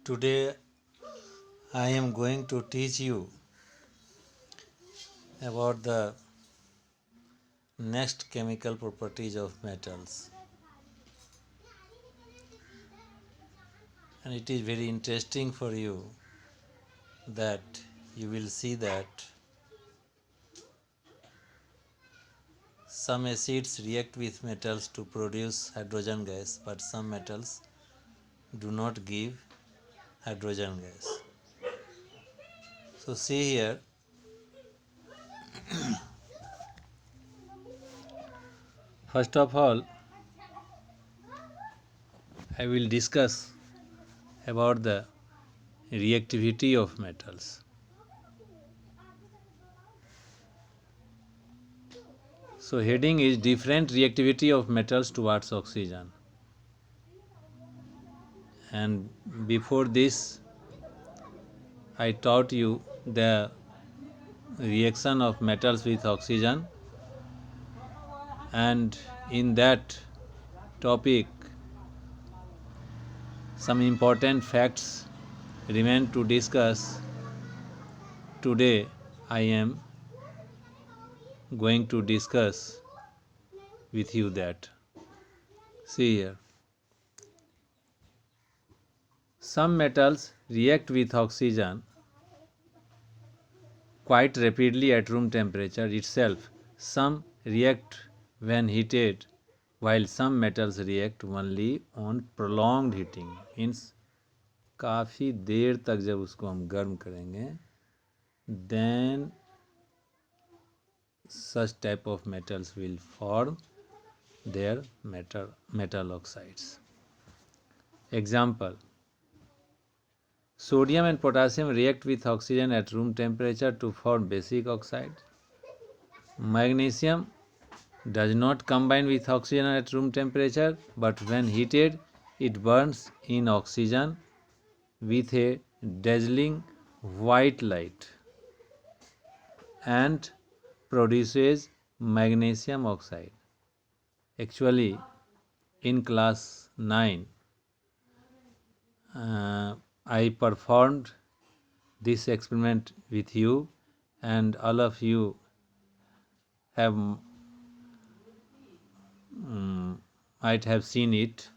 Today I am going to teach you about the next chemical properties of metals, and it is very interesting for you that you will see that some acids react with metals to produce hydrogen gas, but some metals do not give hydrogen gas. So see here, first of all I will discuss about the reactivity of metals. So heading is different reactivity of metals towards oxygen. And before this I taught you the reaction of metals with oxygen, and in that topic some important facts remain to discuss. Today I am going to discuss with you that. See here. Some metals react with oxygen quite rapidly at room temperature itself. Some react when heated, while some metals react only on prolonged heating. Means काफ़ी देर तक जब उसको हम गर्म करेंगे, then such type of metals will form their metal oxides. Example: sodium and potassium react with oxygen at room temperature to form basic oxides. Magnesium does not combine with oxygen at room temperature, but when heated it burns in oxygen with a dazzling white light and produces magnesium oxide. Actually, in class 9, I performed this experiment with you, and all of you have might have seen it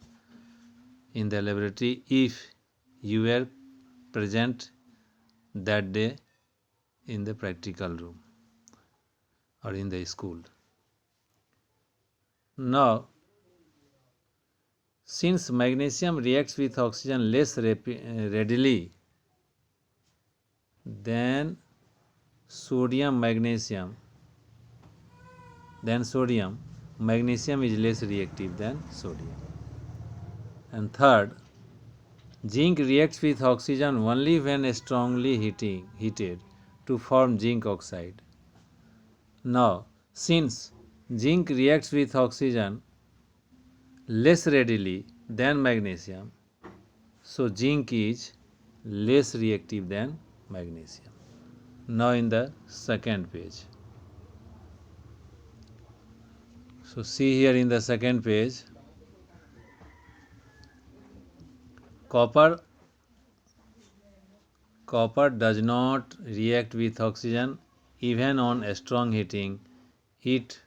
in the laboratory if you were present that day in the practical room or in the school. Now, since magnesium reacts with oxygen less readily than sodium, magnesium is less reactive than sodium. And third, zinc reacts with oxygen only when strongly heated to form zinc oxide. Now, since zinc reacts with oxygen less readily than magnesium, so zinc is less reactive than magnesium. Now in the second page. So see here in the second page, copper does not react with oxygen even on strong heating. It,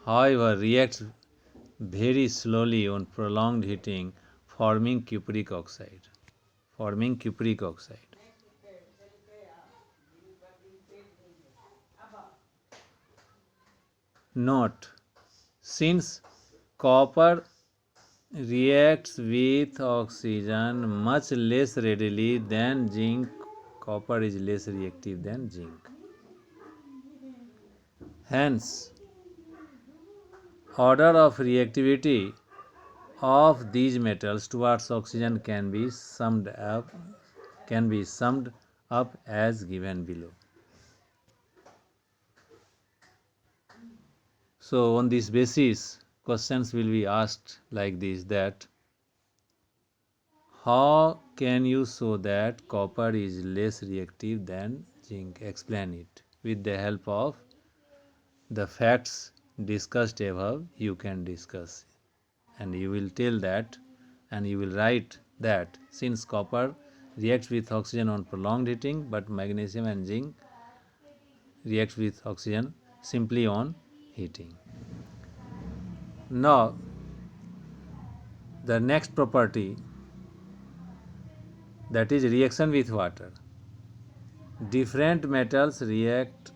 however, reacts very slowly on prolonged heating, forming cupric oxide. Note: since copper reacts with oxygen much less readily than zinc, copper is less reactive than zinc. Hence, order of reactivity of these metals towards oxygen can be summed up as given below. So on this basis, questions will be asked like this: that how can you show that copper is less reactive than zinc? Explain it. With the help of the facts discussed above, you can discuss, and you will tell that, and you will write that since copper reacts with oxygen on prolonged heating, but magnesium and zinc reacts with oxygen simply on heating. Now, the next property, that is reaction with water. Different metals react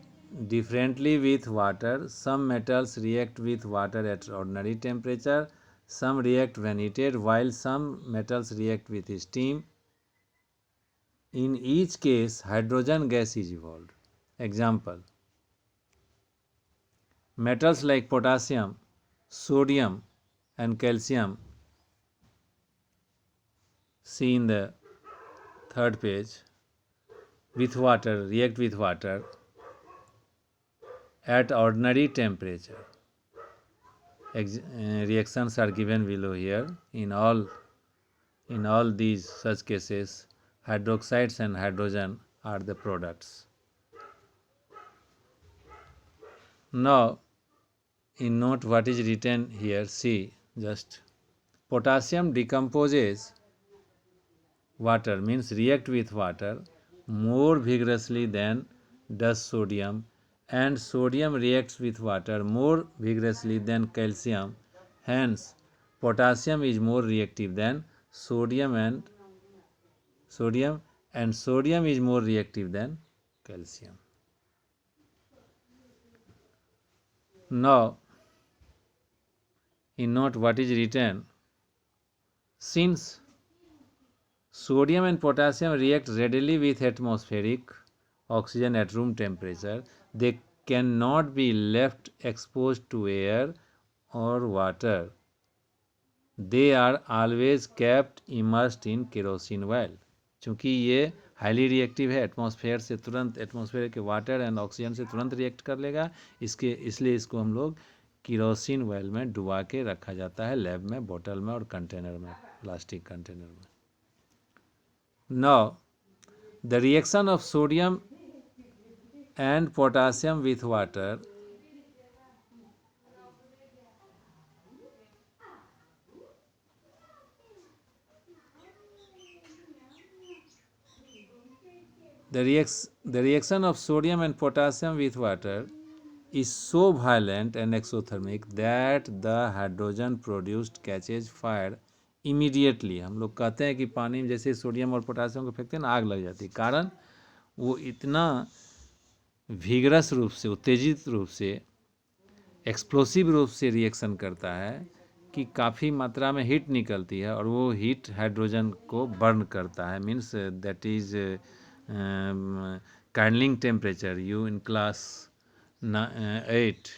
differently with water. Some metals react with water at ordinary temperature, some react when heated, while some metals react with steam. In each case, hydrogen gas is evolved. Example: metals like potassium, sodium, and calcium, see in the third page, with water, react with water at ordinary temperature. Reactions are given below here. In all these such cases, hydroxides and hydrogen are the products. Now, in note what is written here, see just: potassium decomposes water, means react with water, more vigorously than does sodium, and sodium reacts with water more vigorously than calcium. Hence, potassium is more reactive than sodium, and sodium is more reactive than calcium. Now, in note what is written: since sodium and potassium react readily with atmospheric oxygen at room temperature, they cannot be left exposed to air or water. They are always kept immersed in kerosene oil. चूँकि ये highly reactive है, atmosphere से तुरंत, atmosphere के water and oxygen से तुरंत react कर लेगा, इसलिए इसको हम लोग केरोसिन ऑयल में डुबा के रखा जाता है, लैब में, बोतल में और कंटेनर में, प्लास्टिक कंटेनर में. Now, the reaction of sodium and potassium with water the reaction of sodium and potassium with water is so violent and exothermic that the hydrogen produced catches fire immediately. हम लोग कहते हैं कि पानी में जैसे sodium और पोटासियम को फेंकते हैं ना, आग लग जाती है. कारण वो इतना विगरस रूप से, उत्तेजित रूप से, एक्सप्लोसिव रूप से रिएक्शन करता है कि काफ़ी मात्रा में हीट निकलती है और वो हीट हाइड्रोजन को बर्न करता है. Means that is kindling temperature. You in class 8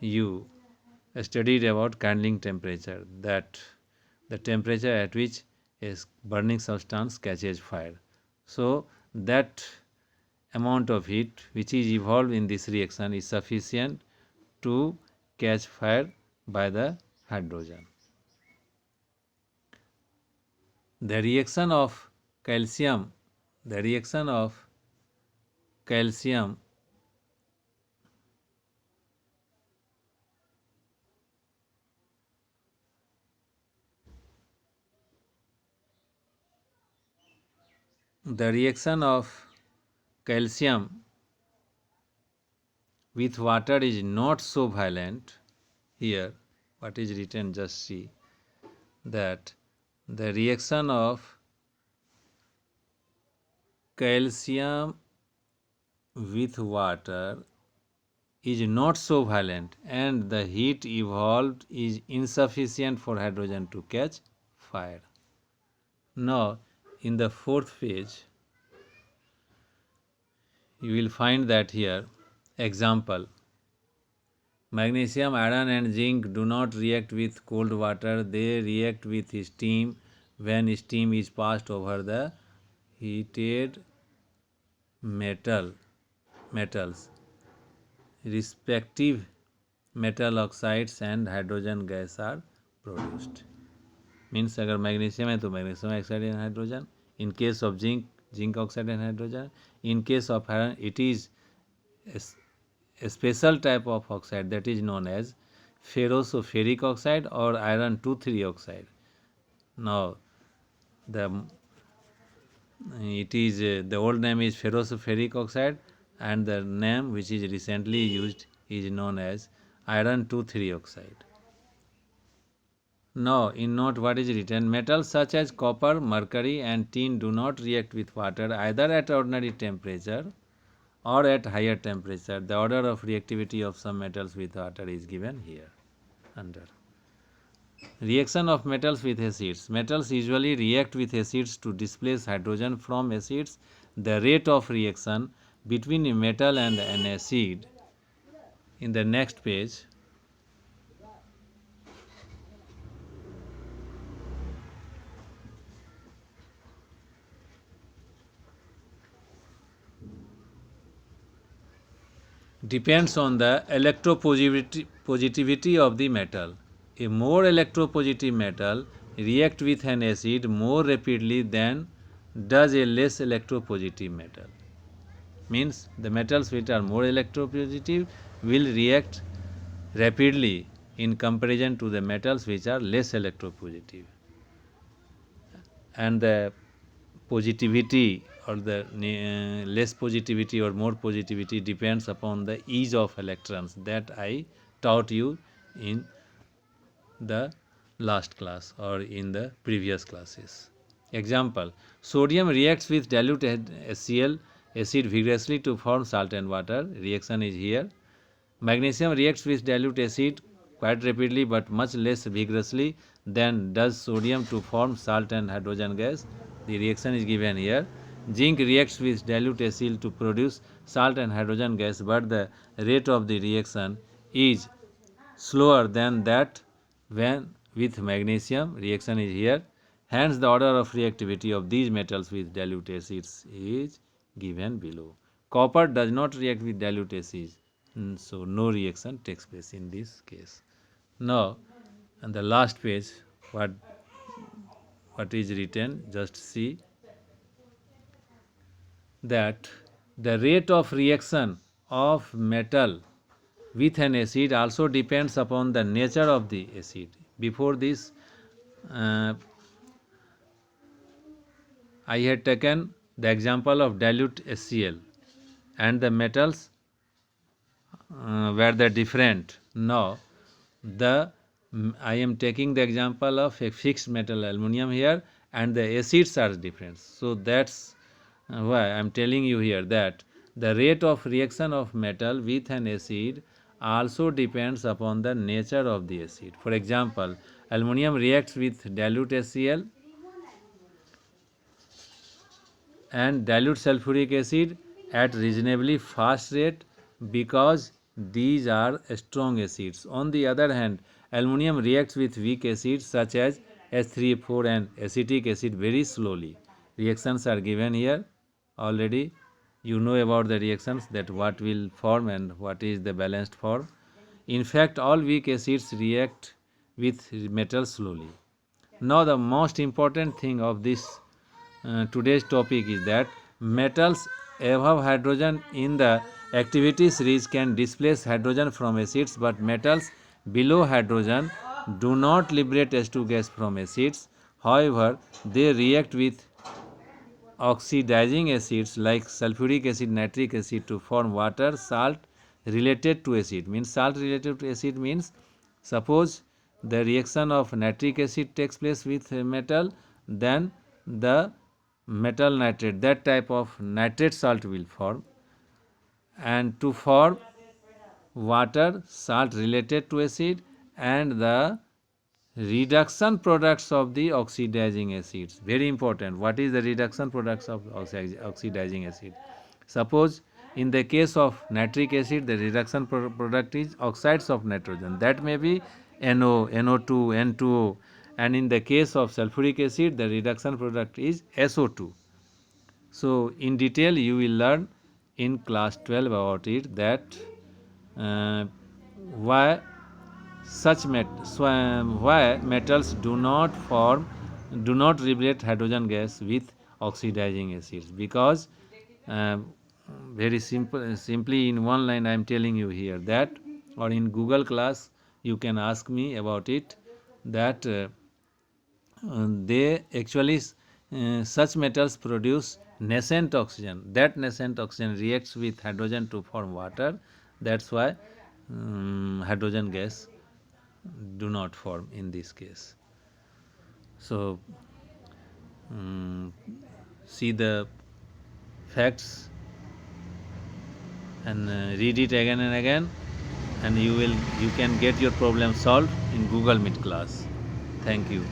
you studied about kindling temperature, that the temperature at which a burning substance catches fire. So that amount of heat which is evolved in this reaction is sufficient to catch fire by the hydrogen. The reaction of calcium with water is not so violent. Here what is written, just see that the reaction of calcium with water is not so violent and the heat evolved is insufficient for hydrogen to catch fire. Now, in the fourth page, you will find that here, example: magnesium, iron and zinc do not react with cold water, they react with steam when steam is passed over the heated metals. Respective metal oxides and hydrogen gas are produced. Means अगर magnesium है तो magnesium oxide and hydrogen, in case of zinc oxide and hydrogen, in case of iron it is a special type of oxide that is known as ferrous-ferric oxide or iron 2,3 oxide. Now, the It is the old name is ferroferric oxide, and the name which is recently used is known as iron 2,3 oxide. Now, in note what is written, metals such as copper, mercury and tin do not react with water either at ordinary temperature or at higher temperature. The order of reactivity of some metals with water is given here under. Reaction of metals with acids. Metals usually react with acids to displace hydrogen from acids. The rate of reaction between a metal and an acid in the next page depends on the electropositivity of the metal. A more electropositive metal reacts with an acid more rapidly than does a less electropositive metal. Means the metals which are more electropositive will react rapidly in comparison to the metals which are less electropositive. And the positivity or the less positivity or more positivity depends upon the ease of electrons that I taught you in the last class or in the previous classes. Example, sodium reacts with dilute HCl acid vigorously to form salt and water. Reaction is here. Magnesium reacts with dilute acid quite rapidly but much less vigorously than does sodium to form salt and hydrogen gas. The reaction is given here. Zinc reacts with dilute acid to produce salt and hydrogen gas, but the rate of the reaction is slower than that when with magnesium. Reaction is here. Hence, the order of reactivity of these metals with dilute acids is given below. Copper does not react with dilute acids, so no reaction takes place in this case. Now, on the last page, what is written, just see that the rate of reaction of metal with an acid also depends upon the nature of the acid. Before this, I had taken the example of dilute HCl and the metals were the different. Now, I am taking the example of a fixed metal aluminum here, and the acids are different. So that's why I am telling you here that the rate of reaction of metal with an acid also depends upon the nature of the acid. For example, aluminum reacts with dilute HCl and dilute sulfuric acid at reasonably fast rate because these are strong acids. On the other hand, aluminum reacts with weak acids such as H3O4 and acetic acid very slowly. Reactions are given here already. You know about the reactions, that what will form and what is the balanced form. In fact, all weak acids react with metals slowly. Now, the most important thing of this today's topic is that metals above hydrogen in the activity series can displace hydrogen from acids, but metals below hydrogen do not liberate H2 gas from acids. However, they react with oxidizing acids like sulfuric acid, nitric acid to form water. Salt related to acid means, salt related to acid means, suppose the reaction of nitric acid takes place with metal, then the metal nitrate, that type of nitrate salt will form, and to form water, salt related to acid, and the reduction products of the oxidizing acids. Very important. What is the reduction products of oxidizing acid? Suppose in the case of nitric acid, the reduction product is oxides of nitrogen. That may be NO, NO2, N2O. And in the case of sulfuric acid, the reduction product is SO2. So, in detail you will learn in class 12 about it, that why why metals do not liberate hydrogen gas with oxidizing acids, because uh, very simply in one line I am telling you here that, or in Google class you can ask me about it, that they actually such metals produce nascent oxygen. That nascent oxygen reacts with hydrogen to form water. That's why hydrogen gas do not form in this case. So see the facts and read it again and again, and you can get your problem solved in Google Meet class. Thank you.